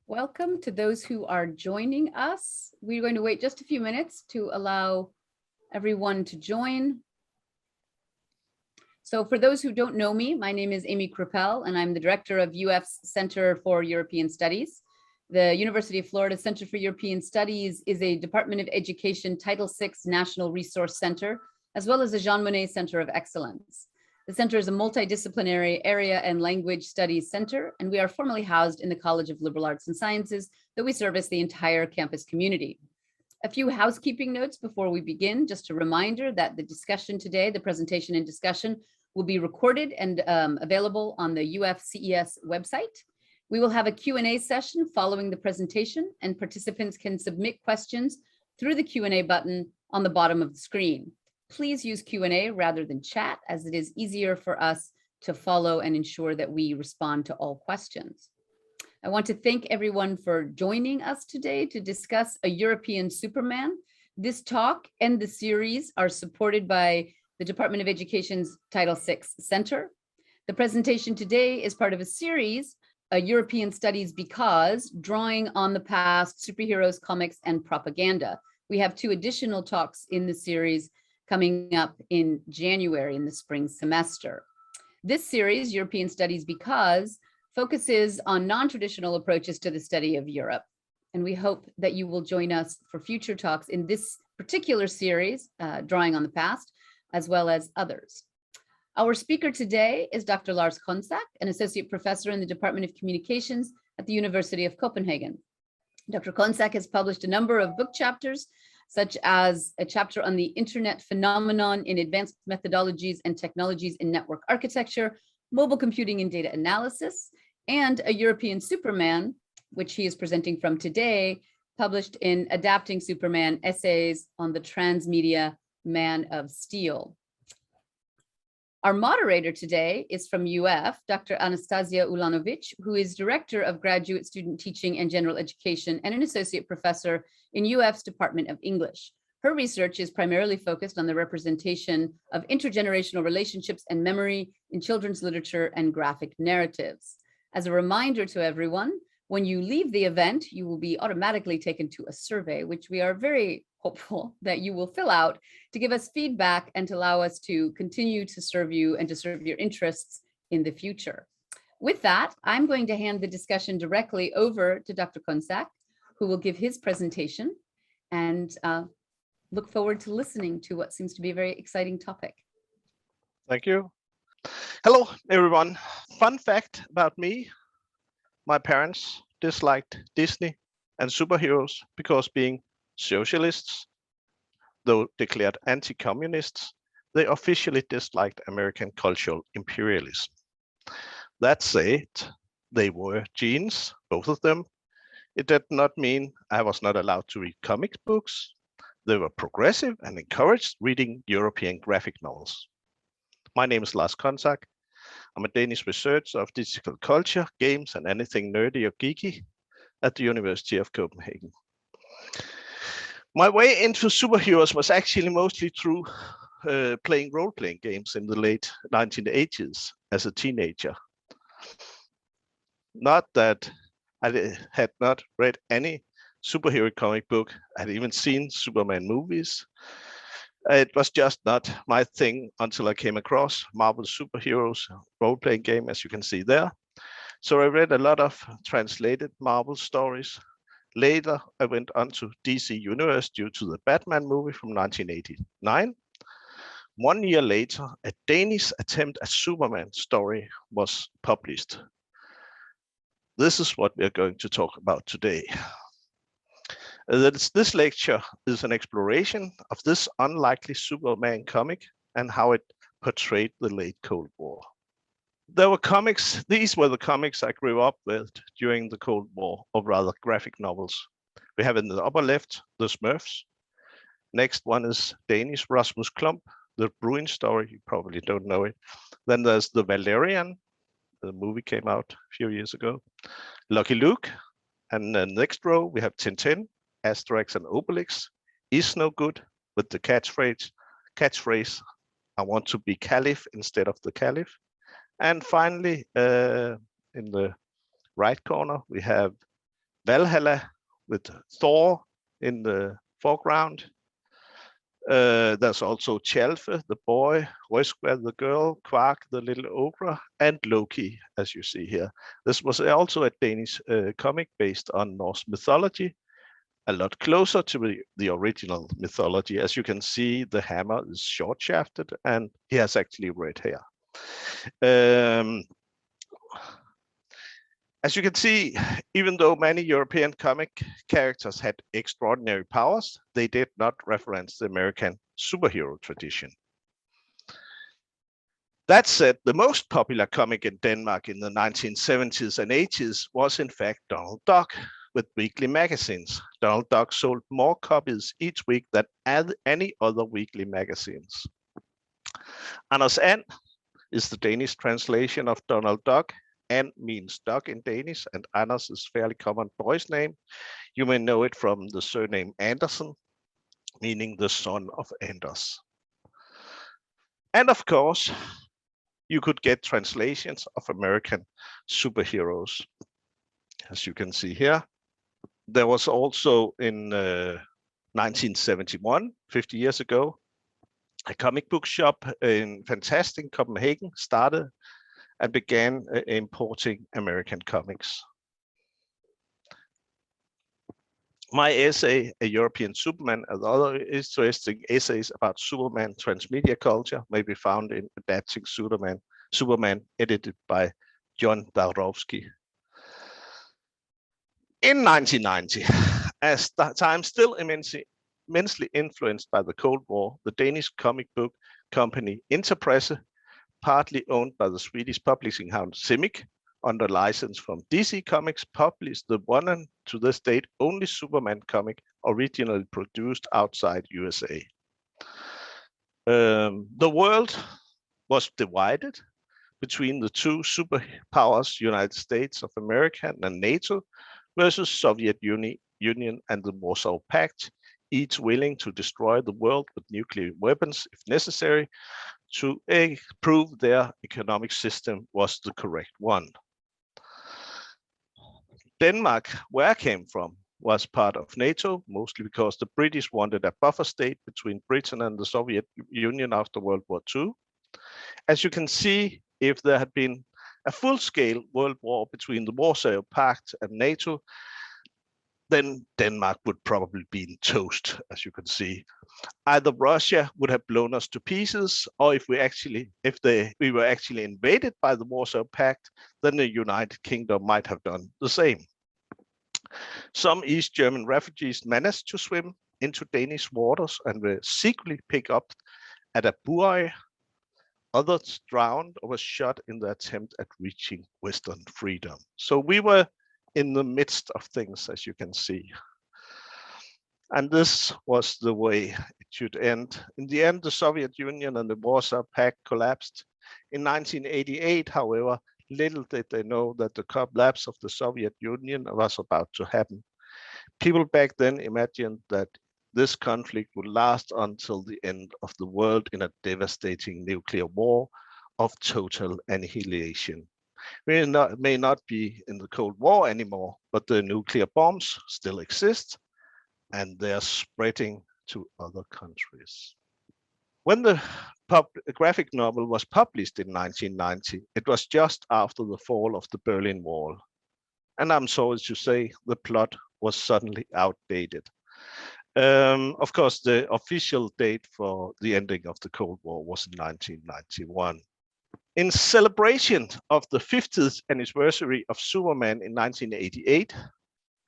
Welcome to those who are joining us. We're going to wait just a few minutes to allow everyone to join. So for those who don't know me, my name is Amy Krappel, and I'm the director of UF's Center for European Studies. The University of Florida Center for European Studies is a Department of Education Title VI National Resource Center, as well as a Jean Monnet Center of Excellence. The center is a multidisciplinary area and language studies center, and we are formally housed in the College of Liberal Arts and Sciences that we service the entire campus community. A few housekeeping notes before we begin. Just a reminder that the discussion today, the presentation and discussion, will be recorded and available on the UF-CES website. We will have a Q&A session following the presentation, and participants can submit questions through the Q&A button on the bottom of the screen. Please use Q&A rather than chat, as it is easier for us to follow and ensure that we respond to all questions. I want to thank everyone for joining us today to discuss a European Superman. This talk and the series are supported by the Department of Education's Title VI Center. The presentation today is part of a series, a European Studies Because, drawing on the past, superheroes, comics, and propaganda. We have 2 additional talks in the series coming up in January in the spring semester. This series, European Studies Because, focuses on non-traditional approaches to the study of Europe. And we hope that you will join us for future talks in this particular series, drawing on the past, as well as others. Our speaker today is Dr. Lars Konzack, an associate professor in the Department of Communications at the University of Copenhagen. Dr. Konzack has published a number of book chapters, such as a chapter on the internet phenomenon in advanced methodologies and technologies in network architecture, mobile computing and data analysis, and a European Superman, which he is presenting from today, published in Adapting Superman: Essays on the Transmedia Man of Steel. Our moderator today is from UF, Dr. Anastasia Ulanovic, who is Director of Graduate Student Teaching and General Education and an Associate Professor in UF's Department of English. Her research is primarily focused on the representation of intergenerational relationships and memory in children's literature and graphic narratives. As a reminder to everyone, when you leave the event, you will be automatically taken to a survey, which we are very hopeful that you will fill out to give us feedback and to allow us to continue to serve you and to serve your interests in the future. With that, I'm going to hand the discussion directly over to Dr. Konzack, who will give his presentation, and look forward to listening to what seems to be a very exciting topic. Thank you. Hello, everyone. Fun fact about me: my parents disliked Disney and superheroes because, being socialists, though declared anti-communists, they officially disliked American cultural imperialism. That said, they were genes, both of them. It did not mean I was not allowed to read comic books. They were progressive and encouraged reading European graphic novels. My name is Lars Konzack. I'm a Danish researcher of digital culture, games, and anything nerdy or geeky at the University of Copenhagen. My way into superheroes was actually mostly through playing role-playing games in the late 1980s as a teenager. Not that I had not read any superhero comic book, I'd even seen Superman movies. It was just not my thing until I came across Marvel Superheroes role-playing game, as you can see there. So I read a lot of translated Marvel stories. Later, I went on to DC Universe due to the Batman movie from 1989. 1 year later, a Danish attempt at Superman story was published. This is what we're going to talk about today. This lecture is an exploration of this unlikely Superman comic and how it portrayed the late Cold War. There were comics, these were the comics I grew up with during the Cold War, or rather graphic novels. We have in the upper left, the Smurfs. Next one is Danish Rasmus Klump, the Bruin story, you probably don't know it. Then there's the Valerian, the movie came out a few years ago. Lucky Luke, and the next row we have Tintin, Asterix and Obelix, Is No Good, with the catchphrase, I want to be Caliph instead of the Caliph. And finally, in the right corner, we have Valhalla with Thor in the foreground. There's also Tjalfe, the boy, Röskva, the girl, Quark, the little ogre, and Loki, as you see here. This was also a Danish comic based on Norse mythology, a lot closer to the original mythology. As you can see, the hammer is short-shafted and he has actually red hair. As you can see, even though many European comic characters had extraordinary powers, they did not reference the American superhero tradition. That said, the most popular comic in Denmark in the 1970s and 80s was in fact Donald Duck with weekly magazines. Donald Duck sold more copies each week than any other weekly magazines. Anders And is the Danish translation of Donald Duck. And means duck in Danish, and Anders is a fairly common boy's name. You may know it from the surname Andersen, meaning the son of Anders. And of course, you could get translations of American superheroes. As you can see here, there was also in 1971, 50 years ago, a comic book shop in fantastic Copenhagen started and began importing American comics. My essay, A European Superman, and other interesting essays about Superman transmedia culture may be found in Adapting Superman, edited by John Dabrowski. In 1990, as the time still immensely influenced by the Cold War, the Danish comic book company Interpresse, partly owned by the Swedish publishing house Simic, under license from DC Comics, published the one and to this date only Superman comic originally produced outside USA. The world was divided between the two superpowers, United States of America and NATO, versus Soviet Union and the Warsaw Pact, each willing to destroy the world with nuclear weapons if necessary, to prove their economic system was the correct one. Denmark, where I came from, was part of NATO, mostly because the British wanted a buffer state between Britain and the Soviet Union after World War II. As you can see, if there had been a full-scale world war between the Warsaw Pact and NATO, then Denmark would probably be in toast, as you can see. Either Russia would have blown us to pieces, or if we were actually invaded by the Warsaw Pact, then the United Kingdom might have done the same. Some East German refugees managed to swim into Danish waters and were secretly picked up at a buoy. Others drowned or were shot in the attempt at reaching Western freedom. So we were in the midst of things, as you can see. And this was the way it should end. In the end, the Soviet Union and the Warsaw Pact collapsed. In 1988, however, little did they know that the collapse of the Soviet Union was about to happen. People back then imagined that this conflict would last until the end of the world in a devastating nuclear war of total annihilation. We may not be in the Cold War anymore, but the nuclear bombs still exist, and they're spreading to other countries. When the graphic novel was published in 1990, it was just after the fall of the Berlin Wall. And I'm sorry to say, the plot was suddenly outdated. Of course, the official date for the ending of the Cold War was in 1991. In celebration of the 50th anniversary of Superman in 1988,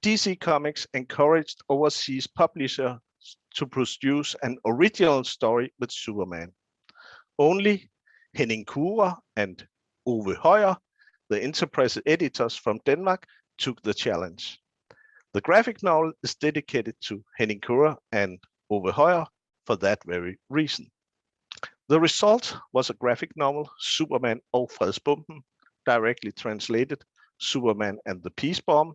DC Comics encouraged overseas publishers to produce an original story with Superman. Only Henning Kure and Ove Høyer, the Interpresse editors from Denmark, took the challenge. The graphic novel is dedicated to Henning Kure and Ove Høyer for that very reason. The result was a graphic novel, Superman og Fredsbomben, directly translated, Superman and the Peace Bomb,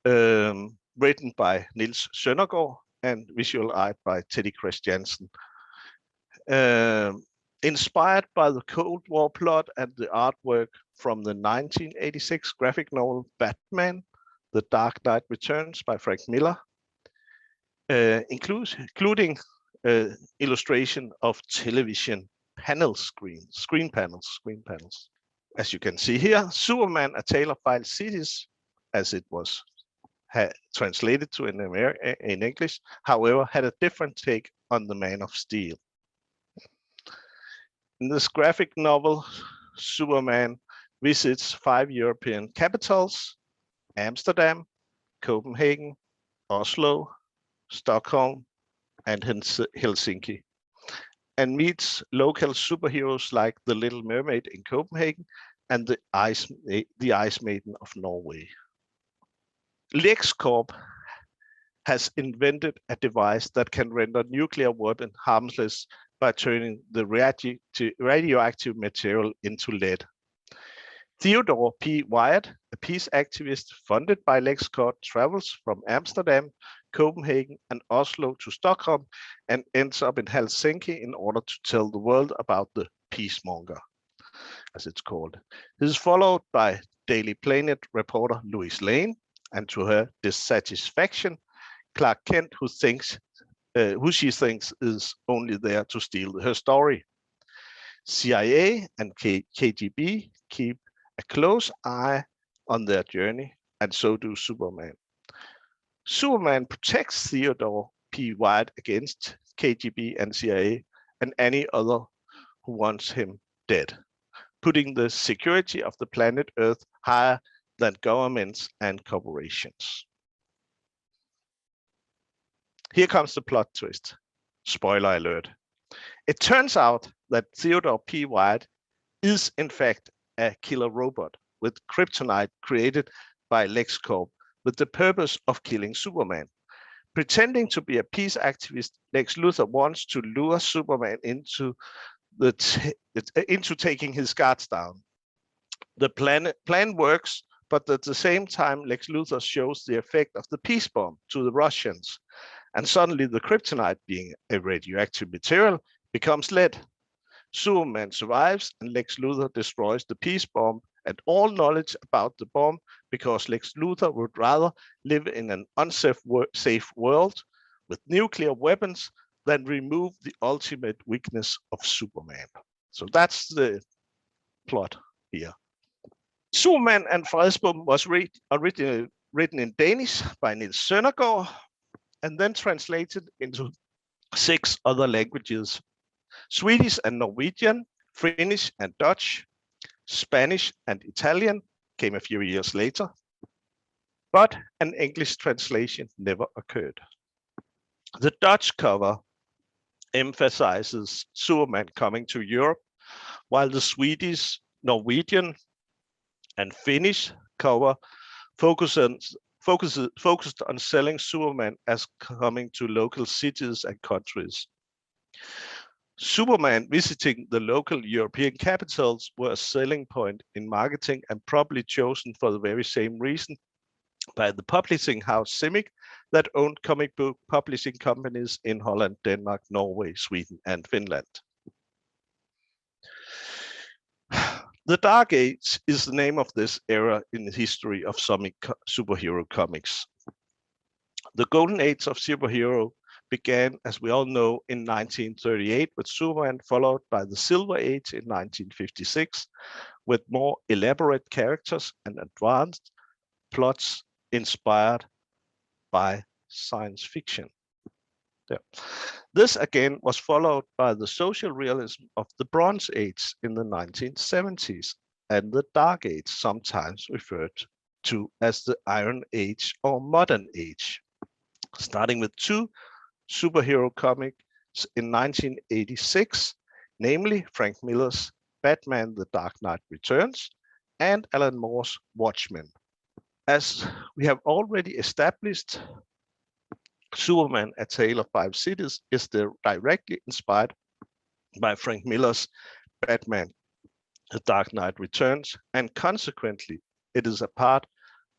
written by Niels Søndergaard and visual art by Teddy Christiansen. Inspired by the Cold War plot and the artwork from the 1986 graphic novel Batman, The Dark Knight Returns by Frank Miller, including illustration of television screen panels. As you can see here, Superman, A Tale of Five Cities, as it was translated to in English, however, had a different take on the Man of Steel. In this graphic novel, Superman visits 5 European capitals: Amsterdam, Copenhagen, Oslo, Stockholm, and Helsinki, and meets local superheroes like the Little Mermaid in Copenhagen and the Ice Maiden of Norway. LexCorp has invented a device that can render nuclear weapon harmless by turning the radioactive material into lead. Theodore P. Wyatt, a peace activist funded by LexCorp, travels from Amsterdam, Copenhagen, and Oslo to Stockholm and ends up in Helsinki in order to tell the world about the peacemonger, as it's called. He is followed by Daily Planet reporter Lois Lane, and to her dissatisfaction, Clark Kent, who she thinks is only there to steal her story. CIA and KGB keep a close eye on their journey, and so do Superman. Superman protects Theodore P. Wyatt against KGB and CIA and any other who wants him dead, putting the security of the planet Earth higher than governments and corporations. Here comes the plot twist. Spoiler alert. It turns out that Theodore P. Wyatt is in fact a killer robot with kryptonite created by LexCorp with the purpose of killing Superman. Pretending to be a peace activist, Lex Luthor wants to lure Superman into taking his guards down. The plan works, but at the same time, Lex Luthor shows the effect of the peace bomb to the Russians, and suddenly the kryptonite, being a radioactive material, becomes lead. Superman survives, and Lex Luthor destroys the peace bomb and all knowledge about the bomb, because Lex Luthor would rather live in an unsafe world with nuclear weapons than remove the ultimate weakness of Superman. So that's the plot here. Superman and Fredsbom was originally written in Danish by Niels Søndergaard and then translated into 6 other languages: Swedish and Norwegian, Finnish and Dutch, Spanish and Italian came a few years later, but an English translation never occurred. The Dutch cover emphasizes Superman coming to Europe, while the Swedish, Norwegian, and Finnish cover focused on selling Superman as coming to local cities and countries. Superman visiting the local European capitals were a selling point in marketing, and probably chosen for the very same reason by the publishing house Simic that owned comic book publishing companies in Holland, Denmark, Norway, Sweden, and Finland. The Dark Age is the name of this era in the history of superhero comics. The golden age of superhero began, as we all know, in 1938 with Superman, followed by the Silver Age in 1956, with more elaborate characters and advanced plots inspired by science fiction. Yeah. This again was followed by the social realism of the Bronze Age in the 1970s and the Dark Age, sometimes referred to as the Iron Age or Modern Age, starting with 2 superhero comics in 1986, namely Frank Miller's Batman: The Dark Knight Returns and Alan Moore's Watchmen. As we have already established, Superman: A Tale of Five Cities is directly inspired by Frank Miller's Batman: The Dark Knight Returns, and consequently, it is a part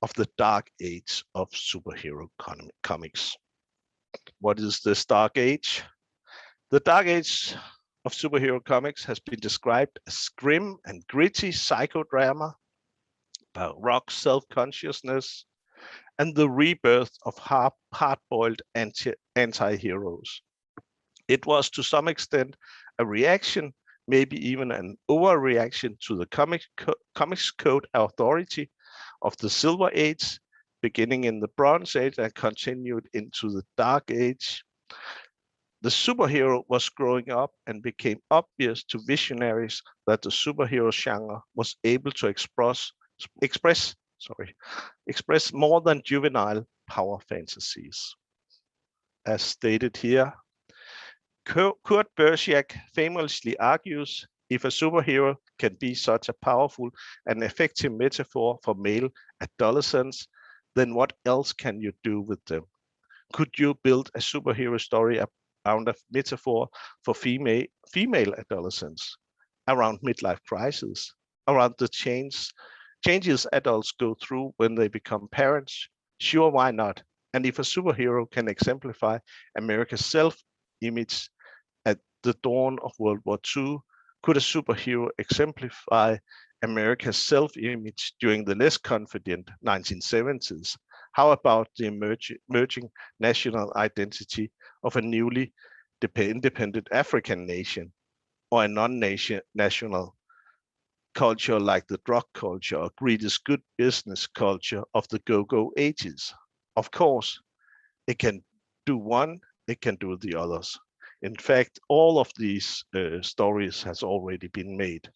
of the Dark Age of superhero comics. What is this Dark Age? The Dark Age of superhero comics has been described as grim and gritty psychodrama, baroque self-consciousness, and the rebirth of hard-boiled anti-heroes. It was to some extent a reaction, maybe even an overreaction to the Comics Code authority of the Silver Age, beginning in the Bronze Age and continued into the Dark Age. The superhero was growing up and became obvious to visionaries that the superhero genre was able to express more than juvenile power fantasies. As stated here, Kurt Busiek famously argues, if a superhero can be such a powerful and effective metaphor for male adolescents, then what else can you do with them? Could you build a superhero story around a metaphor for female adolescents, around midlife crisis, around the changes adults go through when they become parents? Sure, why not? And if a superhero can exemplify America's self-image at the dawn of World War II, could a superhero exemplify America's self-image during the less confident 1970s? How about the emerging national identity of a newly independent African nation, or a non-national culture like the drug culture or greedy good business culture of the go-go 80s? Of course, it can do one, it can do the others. In fact, all of these stories has already been made.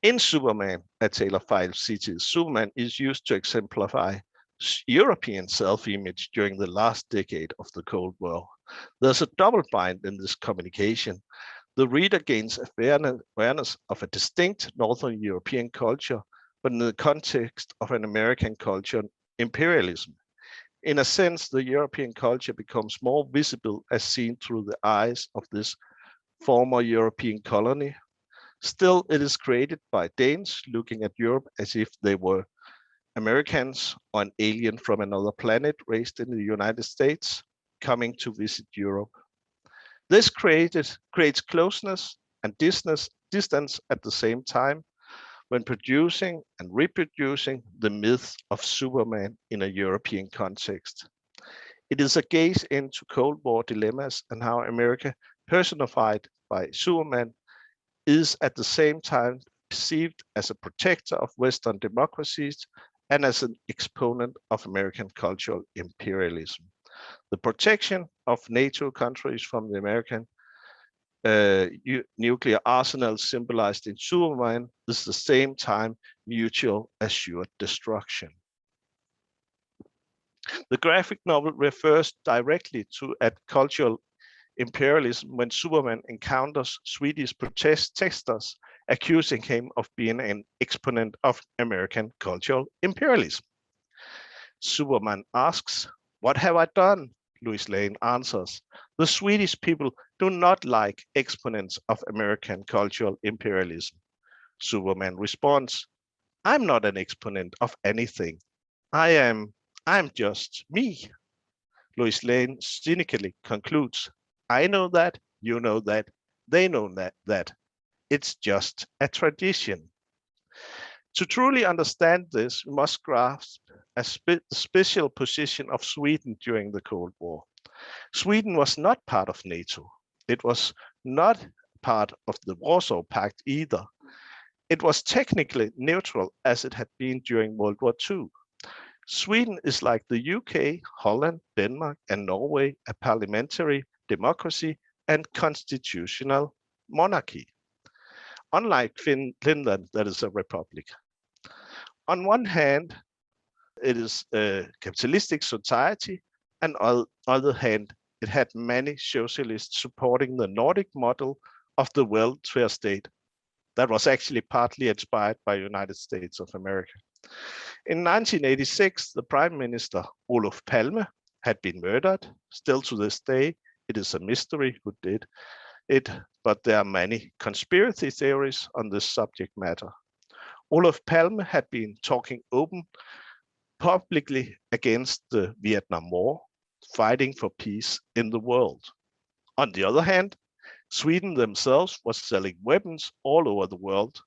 In Superman, A Tale of Five Cities, Superman is used to exemplify European self-image during the last decade of the Cold War. There's a double bind in this communication. The reader gains awareness of a distinct Northern European culture, but in the context of an American culture, imperialism. In a sense, the European culture becomes more visible as seen through the eyes of this former European colony. Still, it is created by Danes looking at Europe as if they were Americans or an alien from another planet raised in the United States coming to visit Europe. This creates closeness and distance at the same time when producing and reproducing the myth of Superman in a European context. It is a gaze into Cold War dilemmas and how America, personified by Superman, is at the same time perceived as a protector of Western democracies and as an exponent of American cultural imperialism. The protection of NATO countries from the American nuclear arsenal symbolized in Superman is the same time mutual assured destruction. The graphic novel refers directly to a cultural imperialism when Superman encounters Swedish protesters accusing him of being an exponent of American cultural imperialism. Superman asks, "What have I done?" Lois Lane answers, "The Swedish people do not like exponents of American cultural imperialism." Superman responds, "I'm not an exponent of anything. I'm just me." Lois Lane cynically concludes, "I know that, you know that, they know that. It's just a tradition." To truly understand this, we must grasp a special position of Sweden during the Cold War. Sweden was not part of NATO. It was not part of the Warsaw Pact either. It was technically neutral as it had been during World War II. Sweden is like the UK, Holland, Denmark, and Norway, a parliamentary democracy and constitutional monarchy. Unlike Finland, that is a republic. On one hand, it is a capitalistic society, and on the other hand, it had many socialists supporting the Nordic model of the welfare state that was actually partly inspired by the United States of America. In 1986, the Prime Minister, Olof Palme, had been murdered. Still to this day, it is a mystery who did it, but there are many conspiracy theories on this subject matter. Olof Palme had been talking publicly against the Vietnam War, fighting for peace in the world. On the other hand, Sweden themselves was selling weapons all over the world.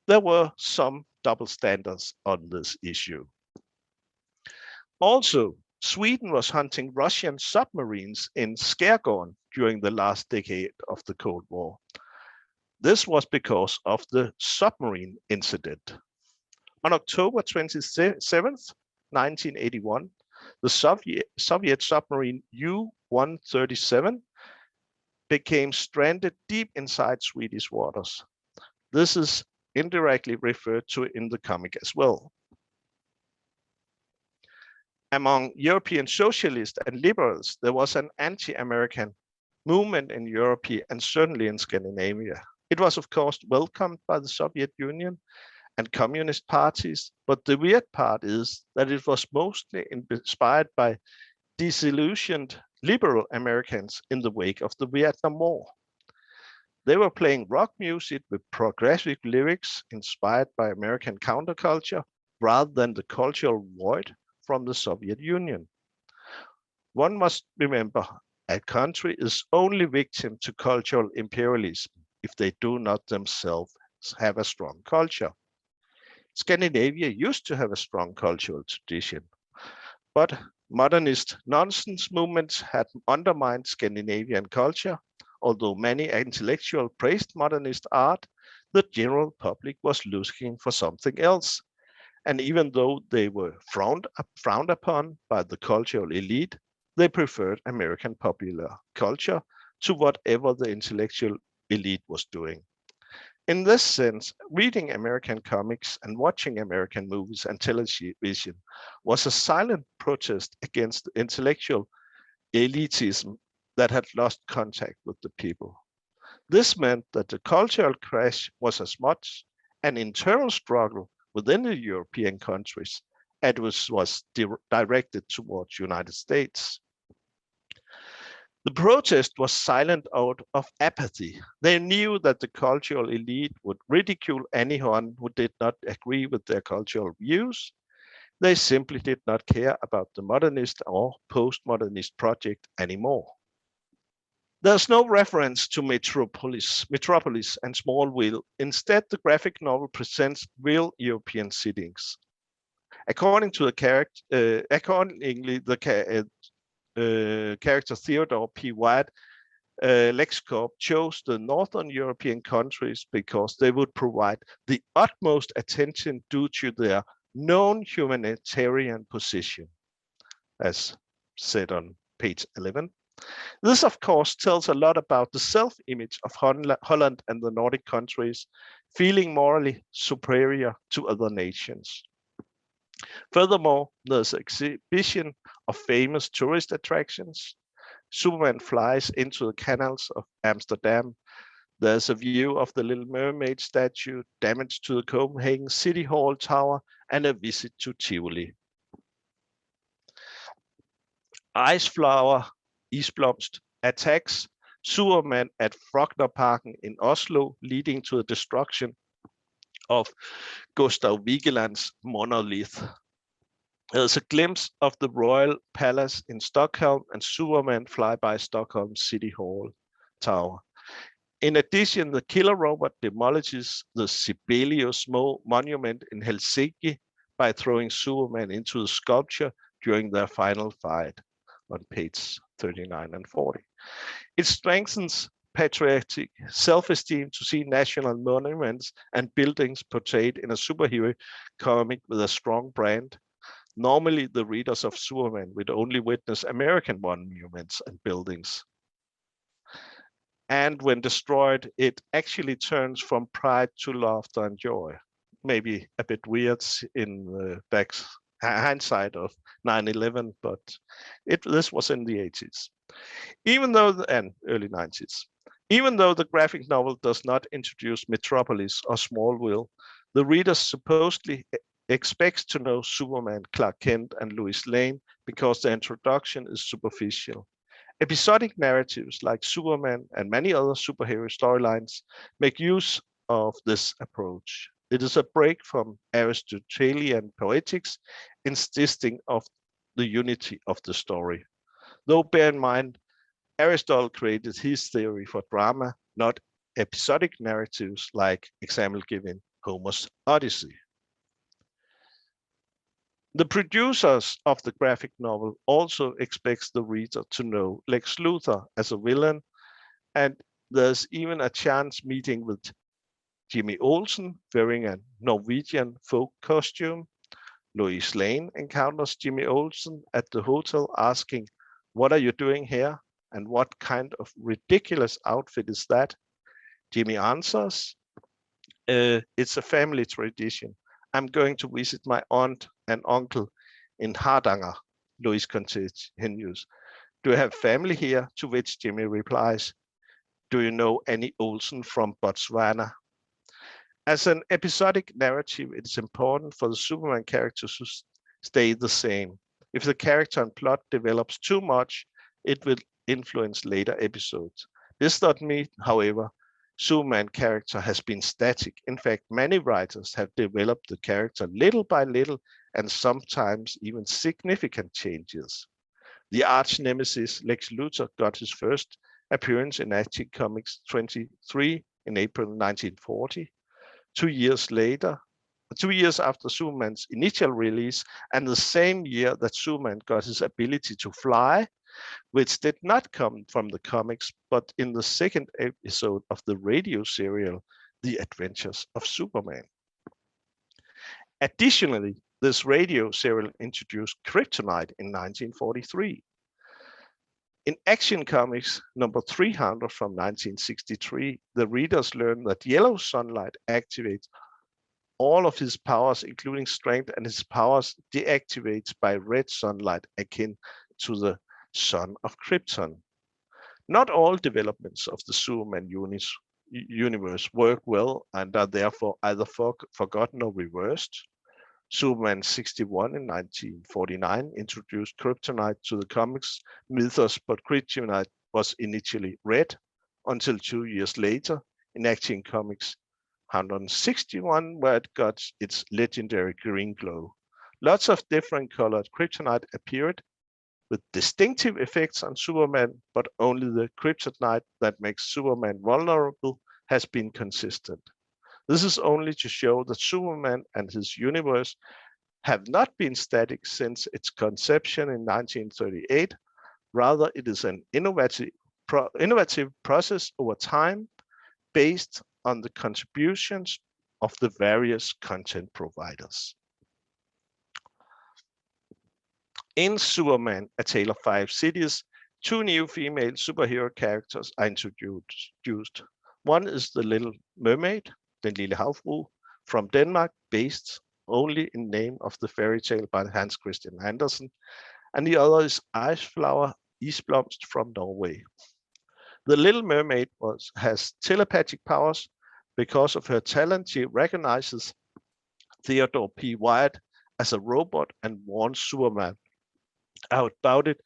There were some double standards on this issue. Also, Sweden was hunting Russian submarines in Skärgården during the last decade of the Cold War. This was because of the submarine incident. On October 27th, 1981, the Soviet submarine U-137 became stranded deep inside Swedish waters. This is indirectly referred to in the comic as well. Among European socialists and liberals, there was an anti-American movement in Europe and certainly in Scandinavia. It was, of course, welcomed by the Soviet Union and communist parties, but the weird part is that it was mostly inspired by disillusioned liberal Americans in the wake of the Vietnam War. They were playing rock music with progressive lyrics inspired by American counterculture rather than the cultural void from the Soviet Union. One must remember, a country is only victim to cultural imperialism if they do not themselves have a strong culture. Scandinavia used to have a strong cultural tradition, but modernist nonsense movements had undermined Scandinavian culture. Although many intellectuals praised modernist art, the general public was looking for something else. And even though they were frowned upon by the cultural elite, they preferred American popular culture to whatever the intellectual elite was doing. In this sense, reading American comics and watching American movies and television was a silent protest against the intellectual elitism that had lost contact with the people. This meant that the cultural crash was as much an internal struggle within the European countries as it was directed towards the United States. The protest was silent out of apathy. They knew that the cultural elite would ridicule anyone who did not agree with their cultural views. They simply did not care about the modernist or postmodernist project anymore. There's no reference to Metropolis and Smallville. Instead, the graphic novel presents real European settings. Accordingly, the character Theodore P. White, LexCorp chose the Northern European countries because they would provide the utmost attention due to their known humanitarian position, as said on page 11. This, of course, tells a lot about the self-image of Holland and the Nordic countries, feeling morally superior to other nations. Furthermore, there's an exhibition of famous tourist attractions. Superman flies into the canals of Amsterdam. There's a view of the Little Mermaid statue, damage to the Copenhagen City Hall Tower, and a visit to Tivoli. Iceflower, Isblomst, attacks Superman at Frognerparken in Oslo, leading to the destruction of Gustav Vigeland's monolith. There's a glimpse of the Royal Palace in Stockholm and Superman fly by Stockholm City Hall Tower. In addition, the killer robot demolishes the Sibelius monument in Helsinki by throwing Superman into the sculpture during their final fight on page 39 and 40. It strengthens patriotic self-esteem to see national monuments and buildings portrayed in a superhero comic with a strong brand. Normally, the readers of Superman would only witness American monuments and buildings. And when destroyed, it actually turns from pride to laughter and joy. Maybe a bit weird in the hindsight of 9/11, but this was in the 80s. And early 90s. Even though the graphic novel does not introduce Metropolis or Smallville, the reader supposedly expects to know Superman, Clark Kent, and Lois Lane because the introduction is superficial. Episodic narratives like Superman and many other superhero storylines make use of this approach. It is a break from Aristotelian poetics, insisting of the unity of the story. Though bear in mind, Aristotle created his theory for drama, not episodic narratives like example given Homer's Odyssey. The producers of the graphic novel also expects the reader to know Lex Luthor as a villain, and there's even a chance meeting with Jimmy Olsen wearing a Norwegian folk costume. Lois Lane encounters Jimmy Olsen at the hotel asking, "What are you doing here? And what kind of ridiculous outfit is that?" Jimmy answers, "It's a family tradition. I'm going to visit my aunt and uncle in Hardanger." Lois continues, "Do you have family here?" To which Jimmy replies, "Do you know any Olsen from Botswana?" As an episodic narrative, it is important for the Superman character to stay the same. If the character and plot develops too much, it will influence later episodes. This does not mean, however, Superman character has been static. In fact, many writers have developed the character little by little and sometimes even significant changes. The arch nemesis Lex Luthor got his first appearance in Action Comics 23 in April 1940. 2 years after Superman's initial release, and the same year that Superman got his ability to fly, which did not come from the comics, but in the second episode of the radio serial, The Adventures of Superman. Additionally, this radio serial introduced Kryptonite in 1943. In Action Comics number 300 from 1963, the readers learn that yellow sunlight activates all of his powers, including strength, and his powers deactivates by red sunlight, akin to the sun of Krypton. Not all developments of the Superman universe work well and are therefore either forgotten or reversed. Superman 61 in 1949 introduced Kryptonite to the comics mythos, but Kryptonite was initially red until 2 years later in Action Comics 161, where it got its legendary green glow. Lots of different colored Kryptonite appeared with distinctive effects on Superman, but only the Kryptonite that makes Superman vulnerable has been consistent. This is only to show that Superman and his universe have not been static since its conception in 1938. Rather, it is an innovative process over time based on the contributions of the various content providers. In Superman, A Tale of Five Cities, 2 new female superhero characters are introduced. One is the Little Mermaid, Den Lille Havfrue, from Denmark, based only in name of the fairy tale by Hans Christian Andersen, and the other is Ice Flower, Isblomst from Norway. The Little Mermaid has telepathic powers. Because of her talent, she recognizes Theodore P. Wyatt as a robot and warns Superman about it,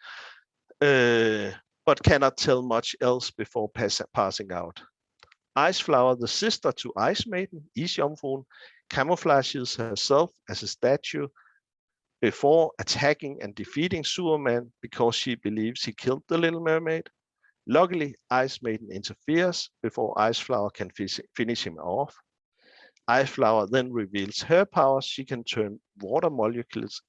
but cannot tell much else before passing out. Ice Flower, the sister to Ice Maiden, Isjomfruen, camouflages herself as a statue before attacking and defeating Superman because she believes he killed the Little Mermaid. Luckily, Ice Maiden interferes before Ice Flower can finish him off. Ice Flower then reveals her powers. She can turn water molecules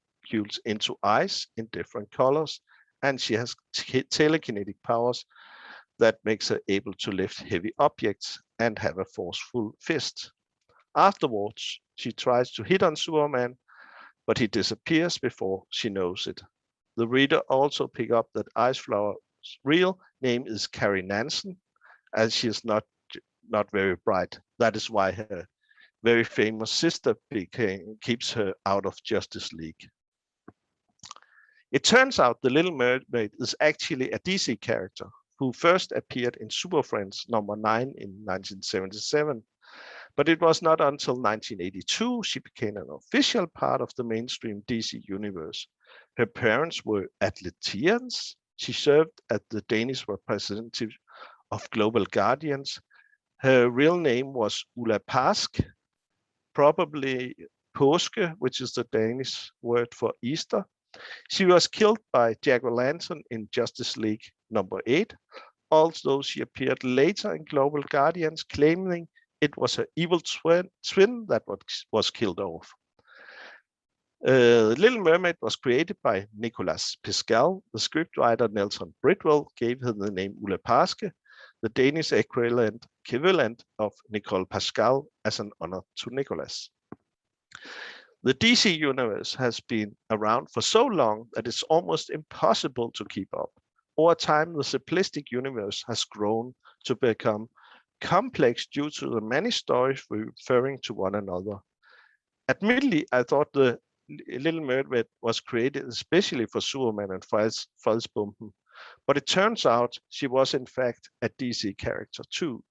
into ice in different colors, and she has telekinetic powers that makes her able to lift heavy objects and have a forceful fist. Afterwards, she tries to hit on Superman, but he disappears before she knows it. The reader also pick up that Ice Flower's real name is Carrie Nansen, as she is not very bright. That is why her very famous sister keeps her out of Justice League. It turns out the Little Mermaid is actually a DC character who first appeared in Super Friends number 9 in 1977. But it was not until 1982 she became an official part of the mainstream DC universe. Her parents were Atlanteans. She served as the Danish representative of Global Guardians. Her real name was Ulla Pask, probably påske, which is the Danish word for Easter. She was killed by Jack-O-Lantern in Justice League number 8, although she appeared later in Global Guardians, claiming it was her evil twin that was killed off. Little Mermaid was created by Nicolas Pascal. The scriptwriter Nelson Bridwell gave her the name Ulla Parske, the Danish equivalent of Nicole Pascal, as an honor to Nicolas. The DC universe has been around for so long that it's almost impossible to keep up. Over time, the simplistic universe has grown to become complex due to the many stories referring to one another. Admittedly, I thought the Little Mermaid was created especially for Superman and Frelsbomben, but it turns out she was in fact a DC character too.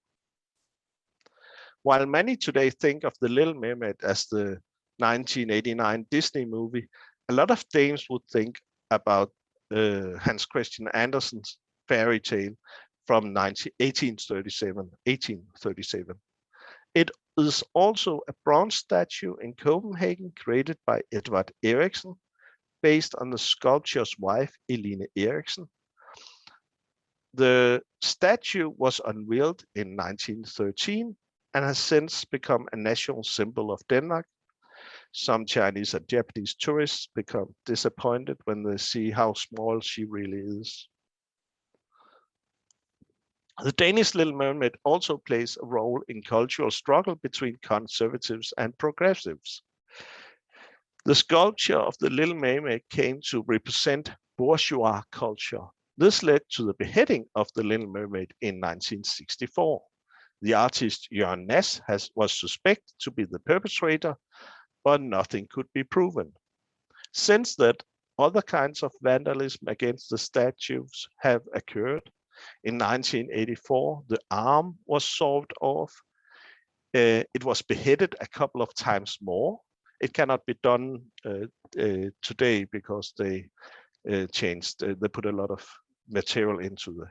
While many today think of the Little Mermaid as the 1989 Disney movie, a lot of Danes would think about Hans Christian Andersen's fairy tale from 1837. It is also a bronze statue in Copenhagen created by Edvard Eriksen, based on the sculptor's wife, Eline Eriksen. The statue was unveiled in 1913 and has since become a national symbol of Denmark. Some Chinese and Japanese tourists become disappointed when they see how small she really is. The Danish Little Mermaid also plays a role in cultural struggle between conservatives and progressives. The sculpture of the Little Mermaid came to represent bourgeois culture. This led to the beheading of the Little Mermaid in 1964. The artist Jørgen Næss was suspected to be the perpetrator, but nothing could be proven. Since that, other kinds of vandalism against the statues have occurred. In 1984, the arm was sawed off. It was beheaded a couple of times more. It cannot be done today because they changed. They put a lot of material into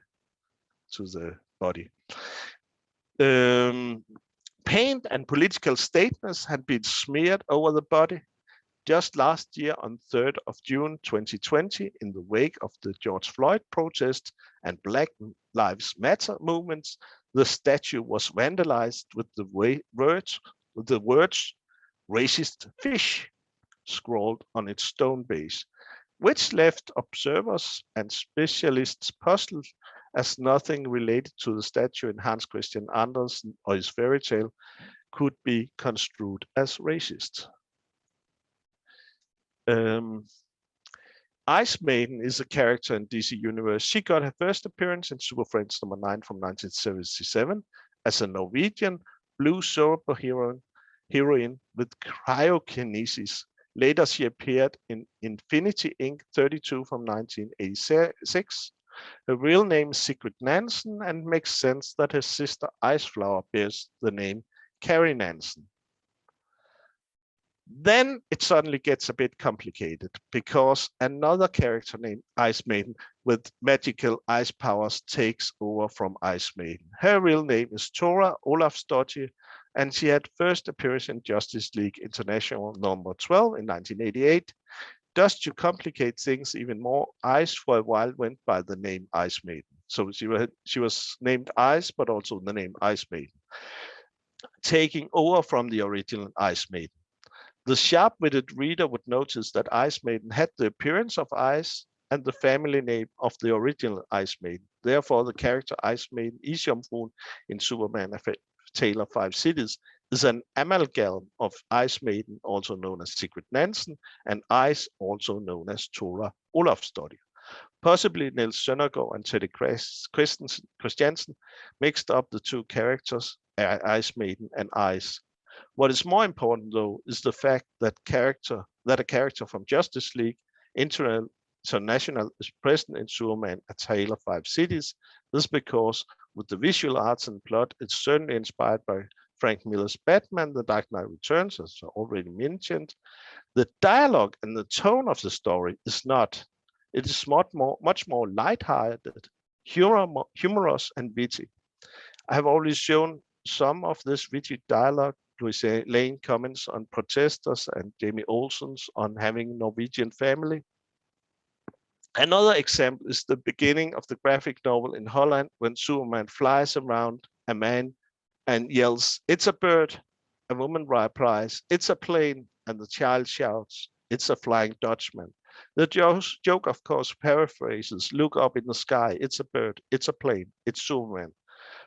the body. Paint and political statements had been smeared over the body. Just last year, on 3rd of June 2020, in the wake of the George Floyd protest and Black Lives Matter movements, the statue was vandalized with the words "racist fish" scrawled on its stone base, which left observers and specialists puzzled, as nothing related to the statue in Hans Christian Andersen or his fairy tale could be construed as racist. Ice Maiden is a character in DC Universe. She got her first appearance in Super Friends number 9 from 1977 as a Norwegian blue superhero heroine with cryokinesis. Later, she appeared in Infinity Inc. 32 from 1986. Her real name is Sigrid Nansen, and it makes sense that her sister Iceflower bears the name Carrie Nansen. Then it suddenly gets a bit complicated because another character named Ice Maiden with magical ice powers takes over from Ice Maiden. Her real name is Thora Olafsdottir, and she had first appearance in Justice League International number 12 in 1988. Just to complicate things even more, Ice for a while went by the name Ice Maiden. So she was named Ice, but also the name Ice Maiden, taking over from the original Ice Maiden. The sharp-witted reader would notice that Ice Maiden had the appearance of ice and the family name of the original Ice Maiden. Therefore, the character Ice Maiden Isjomfruen in Superman: A Tale of Five Cities is an amalgam of Ice Maiden, also known as Sigrid Nansen, and Ice, also known as Thora Olafsdottir. Possibly Niels Søndergaard and Teddy Christiansen mixed up the two characters, Ice Maiden and Ice. What is more important, though, is the fact that a character from Justice League International is present in Superman: A Tale of Five Cities. This is because with the visual arts and plot, it's certainly inspired by Frank Miller's Batman: The Dark Knight Returns, as already mentioned. The dialogue and the tone of the story is not. It is much more lighthearted, humorous, and witty. I have already shown some of this witty dialogue. Lois Lane comments on protesters and Jamie Olsen's on having Norwegian family. Another example is the beginning of the graphic novel in Holland when Superman flies around a man and yells, "It's a bird." A woman replies, "It's a plane," and the child shouts, It's a Flying Dutchman. The joke, of course, paraphrases, look up in the sky, it's a bird, it's a plane, it's Superman,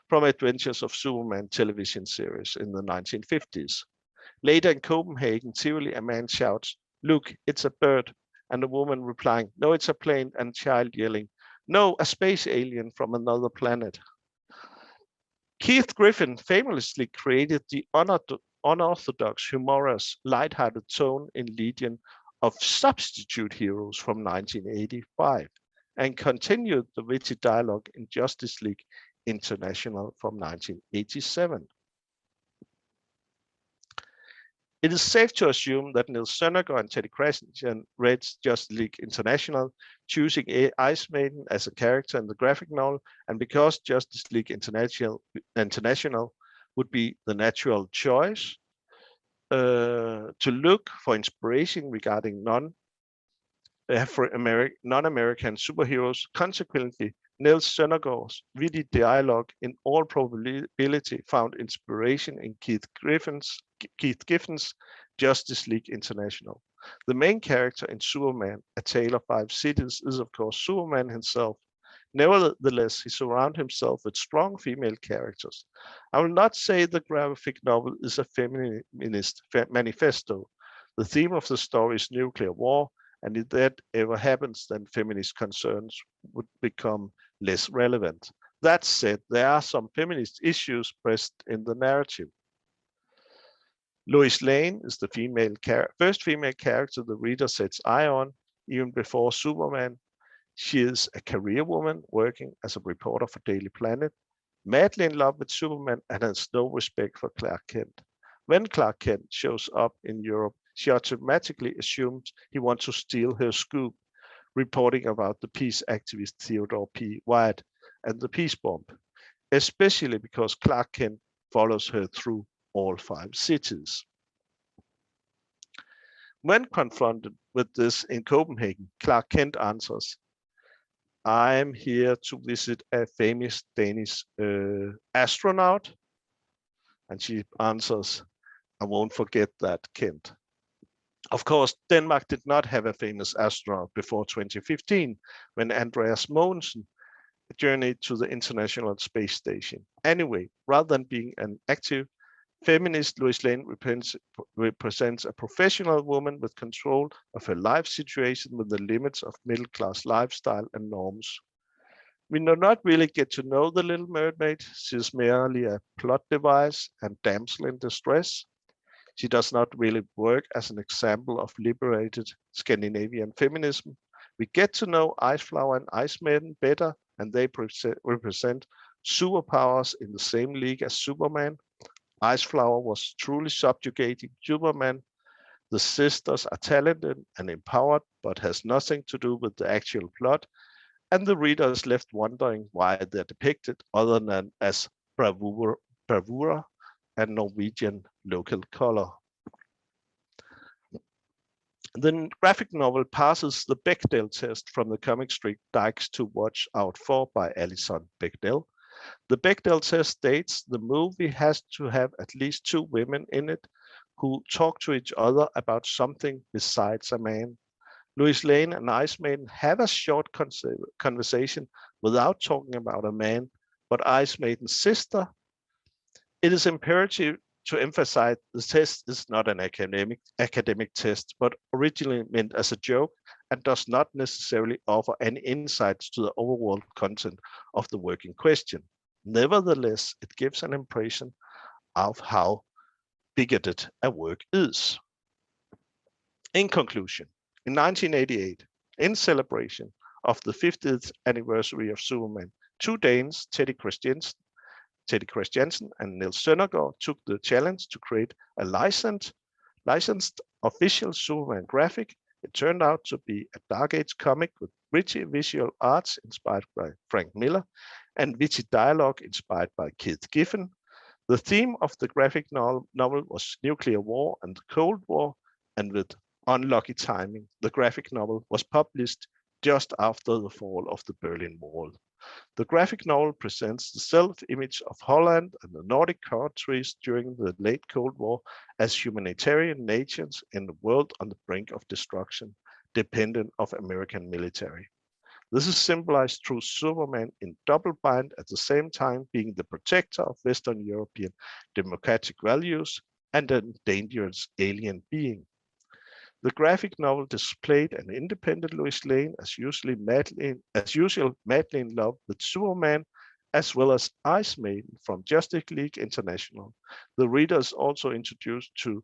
from Adventures of Superman television series in the 1950s. Later in Copenhagen, Tivoli, a man shouts, look, it's a bird, and a woman replying, no, it's a plane, and a child yelling, no, a space alien from another planet. Keith Giffen famously created the unorthodox, humorous, light-hearted tone in Legion of Substitute Heroes from 1985 and continued the witty dialogue in Justice League International from 1987. It is safe to assume that Niels Søndergaard and Teddy Christian read Justice League International, choosing Ice Maiden as a character in the graphic novel, and because Justice League International would be the natural choice, to look for inspiration regarding non-American superheroes. Consequently, Niels Søndergaard's witty dialogue in all probability found inspiration in Keith Giffen's Justice League International. The main character in Superman, A Tale of Five Cities, is of course Superman himself. Nevertheless, he surrounds himself with strong female characters. I will not say the graphic novel is a feminist manifesto. The theme of the story is nuclear war, and if that ever happens, then feminist concerns would become less relevant. That said, there are some feminist issues pressed in the narrative. Lois Lane is the first female character the reader sets eye on, even before Superman. She is a career woman working as a reporter for Daily Planet, madly in love with Superman and has no respect for Clark Kent. When Clark Kent shows up in Europe, she automatically assumes he wants to steal her scoop, reporting about the peace activist Theodore P. Wyatt and the peace bomb, especially because Clark Kent follows her through all 5 cities. When confronted with this in Copenhagen, Clark Kent answers, I'm here to visit a famous Danish astronaut. And she answers, I won't forget that, Kent. Of course, Denmark did not have a famous astronaut before 2015, when Andreas Mogensen journeyed to the International Space Station. Anyway, rather than being an active feminist, Lois Lane represents a professional woman with control of her life situation with the limits of middle-class lifestyle and norms. We do not really get to know the Little Mermaid. She is merely a plot device and damsel in distress. She does not really work as an example of liberated Scandinavian feminism. We get to know Iceflower and Ice Maiden better, and they represent superpowers in the same league as Superman. Iceflower was truly subjugating Superman. The sisters are talented and empowered, but has nothing to do with the actual plot, and the reader is left wondering why they're depicted other than as bravura and Norwegian local color. The graphic novel passes the Bechdel test from the comic strip Dykes to Watch Out For by Alison Bechdel. The Bechdel test states the movie has to have at least 2 women in it who talk to each other about something besides a man. Lois Lane and Ice Maiden have a short conversation without talking about a man, but Ice Maiden's sister. It is imperative to emphasize the test is not an academic test, but originally meant as a joke and does not necessarily offer any insights to the overall content of the work in question. Nevertheless, it gives an impression of how bigoted a work is. In conclusion, in 1988, in celebration of the 50th anniversary of Superman, 2 Danes, Teddy Christiansen and Niels Søndergaard, took the challenge to create a licensed official Superman graphic. It turned out to be a Dark Age comic with rich visual arts inspired by Frank Miller and witty dialogue inspired by Keith Giffen. The theme of the graphic novel was nuclear war and the Cold War, and with unlucky timing, the graphic novel was published just after the fall of the Berlin Wall. The graphic novel presents the self-image of Holland and the Nordic countries during the late Cold War as humanitarian nations in a world on the brink of destruction, dependent of American military. This is symbolized through Superman in double bind, at the same time being the protector of Western European democratic values and a dangerous alien being. The graphic novel displayed an independent Lois Lane as usual madly in love with Superman, as well as Ice Maiden from Justice League International. The reader is also introduced to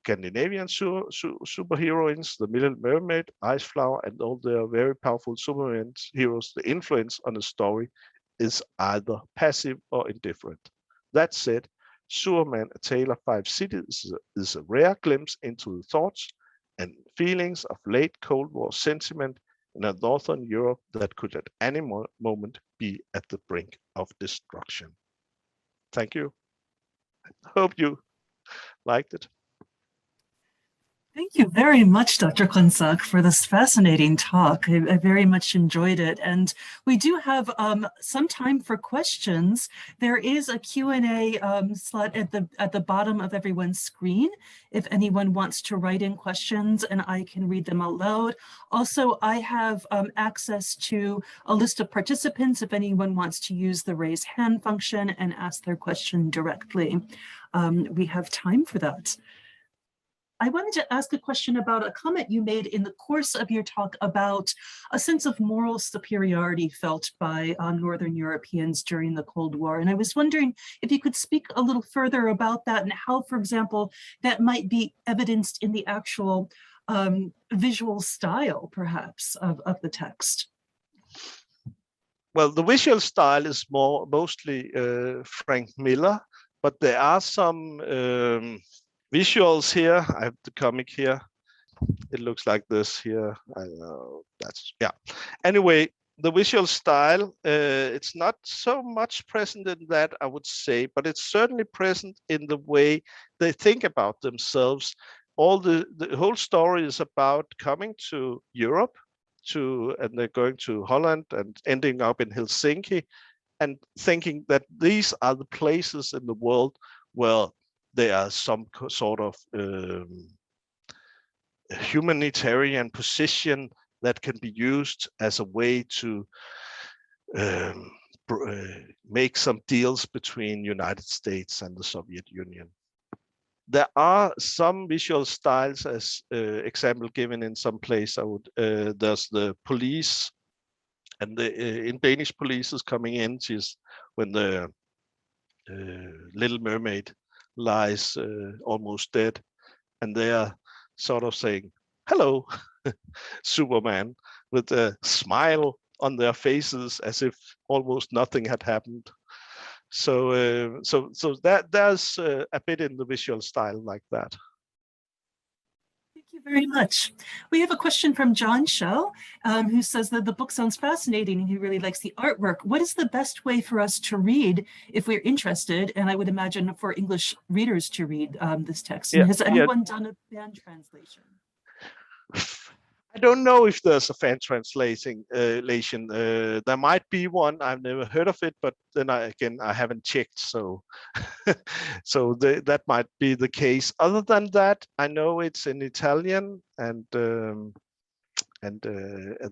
Scandinavian superheroines, the Little Mermaid, Ice Flower, and all their very powerful Superman heroes. The influence on the story is either passive or indifferent. That said, Superman, A Tale of Five Cities is a rare glimpse into the thoughts and feelings of late Cold War sentiment in a Northern Europe that could at any moment be at the brink of destruction. Thank you. Hope you liked it. Thank you very much, Dr. Konzack, for this fascinating talk. I very much enjoyed it. And we do have some time for questions. There is a Q&A slot at the bottom of everyone's screen if anyone wants to write in questions, and I can read them out loud. Also, I have access to a list of participants if anyone wants to use the raise hand function and ask their question directly. We have time for that. I wanted to ask a question about a comment you made in the course of your talk about a sense of moral superiority felt by Northern Europeans during the Cold War. And I was wondering if you could speak a little further about that and how, for example, that might be evidenced in the actual visual style, perhaps, of the text. Well, the visual style is mostly Frank Miller, but there are some visuals here. I have the comic here. It looks like this here. Yeah. Anyway, the visual style, it's not so much present in that, I would say, but it's certainly present in the way they think about themselves. The whole story is about coming to Europe, and they're going to Holland and ending up in Helsinki, and thinking that these are the places in the world where there are some sort of humanitarian position that can be used as a way to make some deals between United States and the Soviet Union. There are some visual styles, as example given in some place. There's the police, and in Danish police is coming in. When the Little Mermaid lies almost dead, and they are sort of saying, "Hello, Superman," with a smile on their faces as if almost nothing had happened. So that there's a bit in the visual style like that. Thank you very much. We have a question from John Shell, who says that the book sounds fascinating and he really likes the artwork. What is the best way for us to read if we're interested? And I would imagine for English readers to read this text. Yeah, has anyone done a fan translation? I don't know if there's a fan translation. There might be one. I've never heard of it, but then I haven't checked. So, that might be the case. Other than that, I know it's in Italian, and there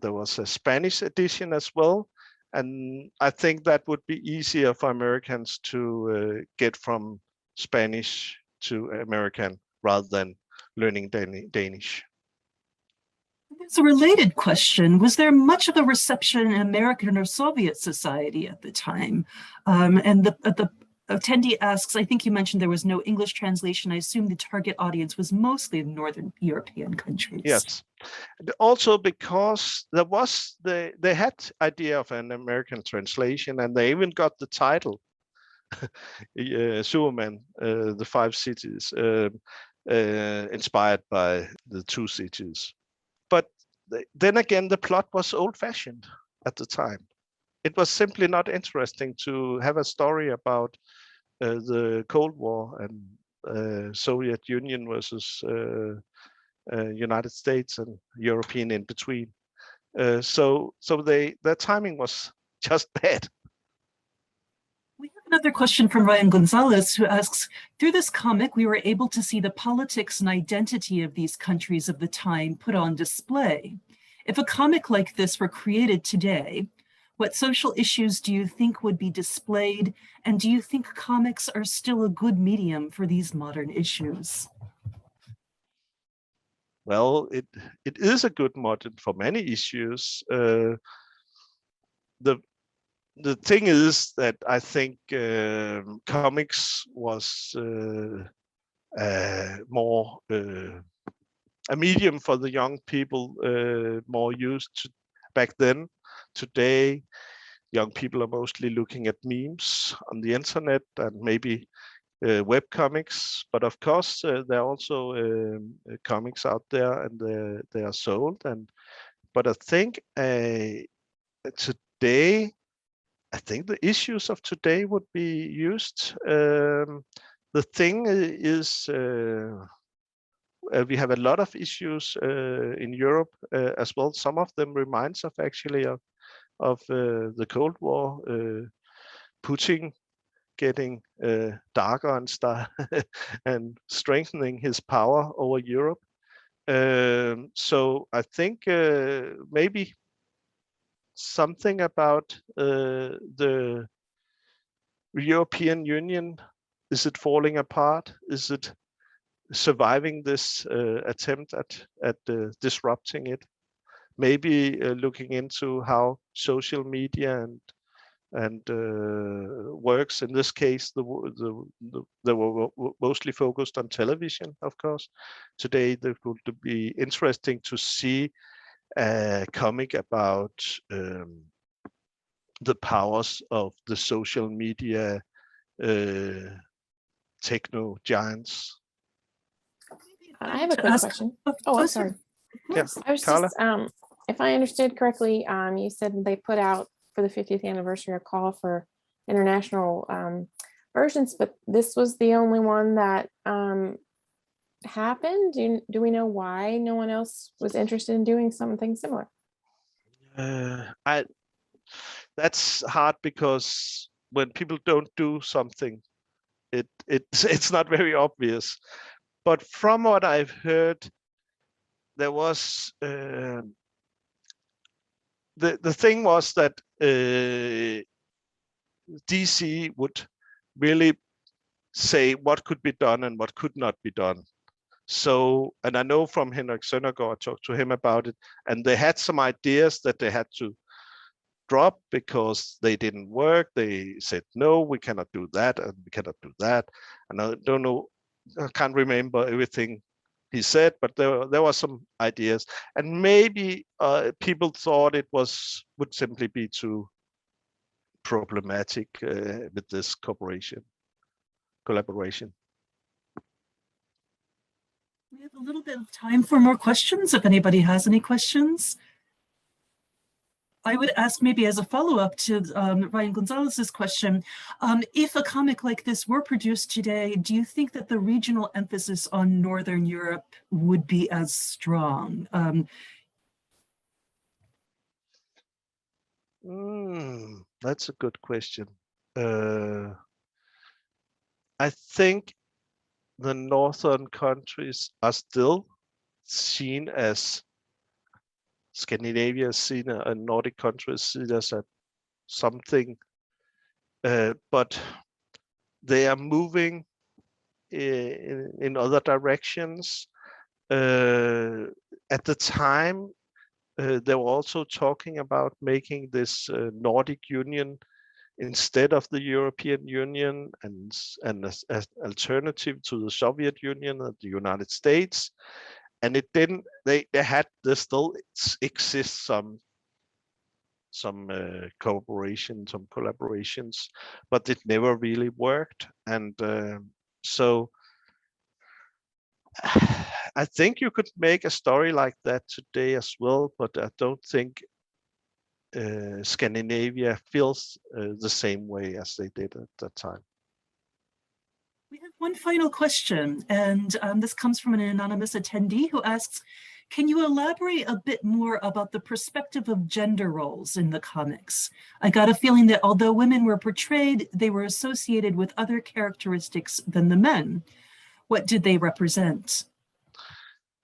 was a Spanish edition as well. And I think that would be easier for Americans to get from Spanish to American rather than learning Danish. It's a related question. Was there much of a reception in American or Soviet society at the time? And the attendee asks, I think you mentioned there was no English translation. I assume the target audience was mostly the Northern European countries. Yes. Also because they had idea of an American translation, and they even got the title, Superman, the Five Cities, inspired by the two cities. But then again, the plot was old-fashioned at the time. It was simply not interesting to have a story about the Cold War and Soviet Union versus United States and European in between. So their timing was just bad. We have another question from Ryan Gonzalez, who asks, through this comic, we were able to see the politics and identity of these countries of the time put on display. If a comic like this were created today, what social issues do you think would be displayed? And do you think comics are still a good medium for these modern issues? Well, it is a good model for many issues. The thing is that I think comics was more a medium for the young people, more used to back then. Today, young people are mostly looking at memes on the internet and maybe web comics, but of course there are also comics out there, and they are sold. But I think today, I think the issues of today would be used. The thing is, we have a lot of issues in Europe as well. Some of them reminds of actually of the Cold War, Putin getting darker and and strengthening his power over Europe. So I think maybe something about the European Union. Is it falling apart? Is it surviving this attempt at disrupting it? Maybe looking into how social media and works. In this case, they were mostly focused on television, of course. Today, it would be interesting to see a comic about the powers of the social media techno giants. I have a quick question. Oh, I'm sorry. Yeah, I was Carla? just, if I understood correctly, you said they put out for the 50th anniversary a call for international versions, but this was the only one that happened. Do we know why no one else was interested in doing something similar? That's hard, because when people don't do something, it's not very obvious. But from what I've heard, there was the thing was that DC would really say what could be done and what could not be done. So, and I know from Henrik Søndergaard, I talked to him about it, and they had some ideas that they had to drop because they didn't work. They said, no, we cannot do that, and we cannot do that. And I don't know, I can't remember everything he said, but there were some ideas, and maybe people thought it would simply be too problematic with this collaboration. We have a little bit of time for more questions, if anybody has any questions. I would ask, maybe as a follow-up to Ryan Gonzalez's question, if a comic like this were produced today, do you think that the regional emphasis on Northern Europe would be as strong? That's a good question. I think the northern countries are still seen as Scandinavia, seen and Nordic countries seen as something, but they are moving in other directions. At the time, they were also talking about making this Nordic Union instead of the European Union, and as alternative to the Soviet Union and the United States. And it didn't. There still exists some cooperation, some collaborations, but it never really worked. And so I think you could make a story like that today as well, but I don't think Scandinavia feels the same way as they did at that time. We have one final question, and this comes from an anonymous attendee who asks, Can you elaborate a bit more about the perspective of gender roles in the comics? I got a feeling that although women were portrayed, they were associated with other characteristics than the men. What did they represent?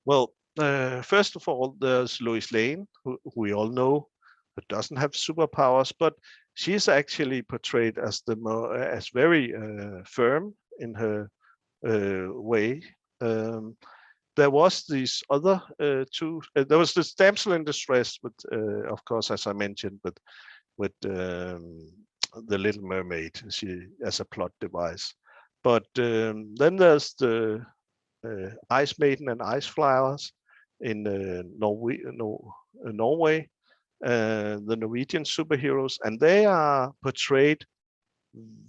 Well, first of all, there's Lois Lane, who we all know, but doesn't have superpowers, but she's actually portrayed as as very firm in her way. There was these other two. There was this damsel in distress, but of course, as I mentioned, with the Little Mermaid, she as a plot device. But then there's the Ice Maiden and Ice Flowers in Norway, the Norwegian superheroes, and they are portrayed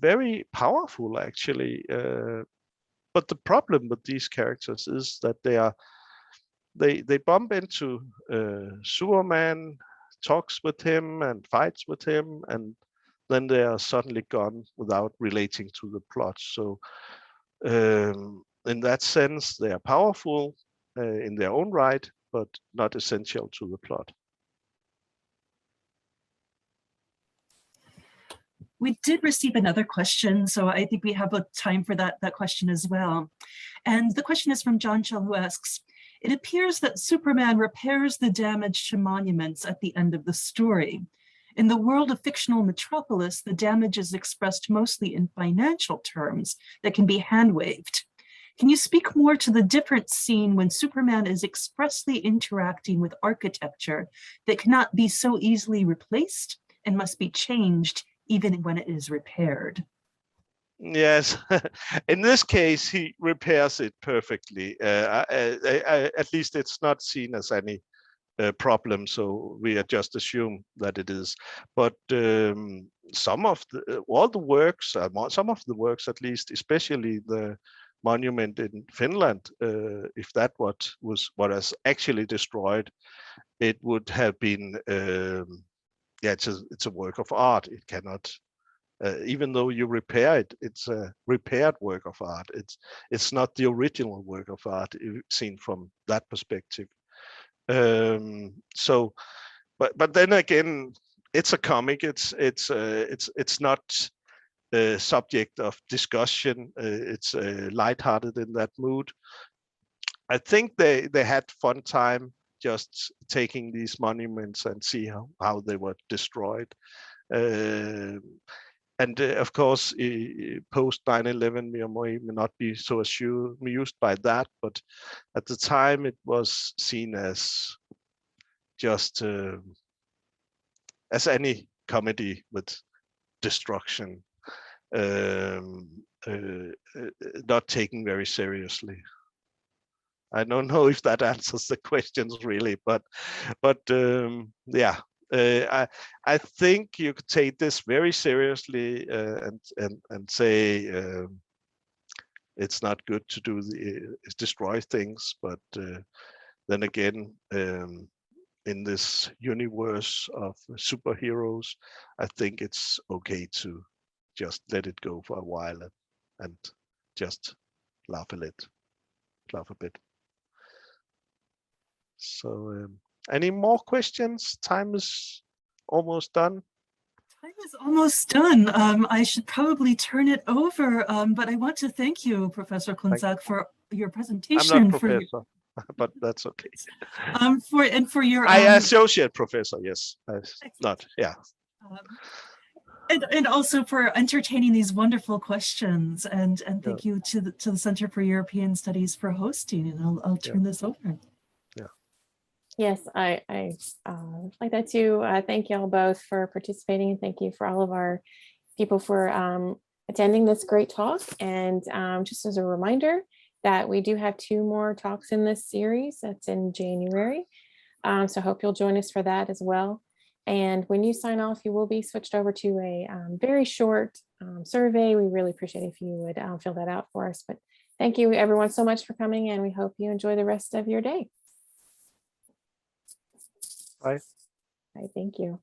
very powerful, actually. But the problem with these characters is that they bump into Superman, talks with him and fights with him, and then they are suddenly gone without relating to the plot. So in that sense, they are powerful in their own right, but not essential to the plot. We did receive another question, so I think we have a time for that question as well. And the question is from John Chell, who asks, it appears that Superman repairs the damage to monuments at the end of the story. In the world of fictional Metropolis, the damage is expressed mostly in financial terms that can be hand-waved. Can you speak more to the different scene when Superman is expressly interacting with architecture that cannot be so easily replaced and must be changed even when it is repaired? Yes, in this case, he repairs it perfectly. At least it's not seen as any problem, so we just assume that it is. But some of the works at least, especially the monument in Finland, if that was what is actually destroyed, it would have been it's a work of art. It cannot, even though you repair it, it's a repaired work of art. It's not the original work of art seen from that perspective. So, but then again, it's a comic. It's not a subject of discussion. It's lighthearted in that mood. I think they had fun time just taking these monuments and see how they were destroyed. And of course, post 9/11, we may not be so amused by that, but at the time it was seen as just as any comedy with destruction, not taken very seriously. I don't know if that answers the questions really, but yeah. I think you could take this very seriously and say it's not good to destroy things, but then again, in this universe of superheroes, I think it's okay to just let it go for a while and just laugh a bit. So. Any more questions? Time is almost done. Time is almost done. I should probably turn it over, but I want to thank you, Professor Konzack, for your presentation. I'm not professor, but that's okay. For your associate professor, yes, not, yeah. And also for entertaining these wonderful questions, and thank you to the Center for European Studies for hosting. And I'll turn this over. Yes, I like that too. Thank you all both for participating, and thank you for all of our people for attending this great talk. And just as a reminder that we do have 2 more talks in this series. That's in January. So I hope you'll join us for that as well. And when you sign off, you will be switched over to a very short survey. We really appreciate it if you would fill that out for us. But thank you everyone so much for coming, and we hope you enjoy the rest of your day. Bye. Bye, thank you.